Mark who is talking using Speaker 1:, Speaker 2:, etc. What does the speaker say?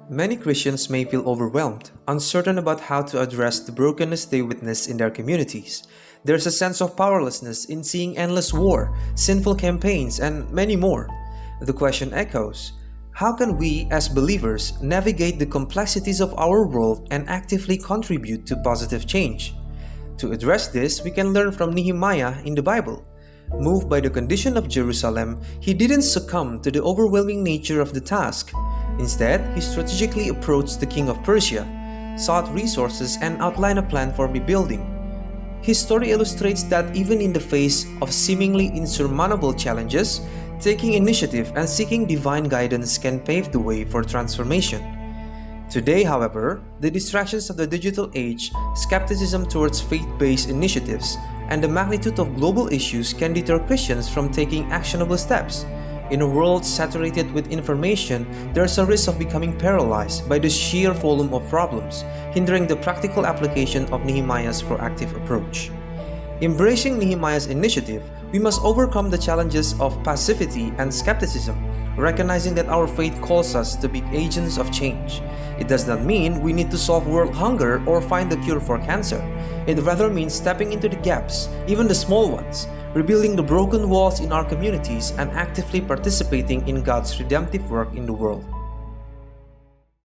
Speaker 1: Many Christians may feel overwhelmed, uncertain about how to address the brokenness they witness in their communities. There's a sense of powerlessness in seeing endless war, sinful campaigns, and many more. The question echoes, how can we, as believers, navigate the complexities of our world and actively contribute to positive change? To address this, we can learn from Nehemiah in the Bible. Moved by the condition of Jerusalem, he didn't succumb to the overwhelming nature of the task. Instead, he strategically approached the king of Persia, sought resources, and outlined a plan for rebuilding. His story illustrates that even in the face of seemingly insurmountable challenges, taking initiative and seeking divine guidance can pave the way for transformation. Today, however, the distractions of the digital age, skepticism towards faith-based initiatives, and the magnitude of global issues can deter Christians from taking actionable steps. In a world saturated with information, there is a risk of becoming paralyzed by the sheer volume of problems, hindering the practical application of Nehemiah's proactive approach. Embracing Nehemiah's initiative, we must overcome the challenges of passivity and skepticism, recognizing that our faith calls us to be agents of change. It does not mean we need to solve world hunger or find the cure for cancer. It rather means stepping into the gaps, even the small ones, rebuilding the broken walls in our communities, and actively participating in God's redemptive work in the world.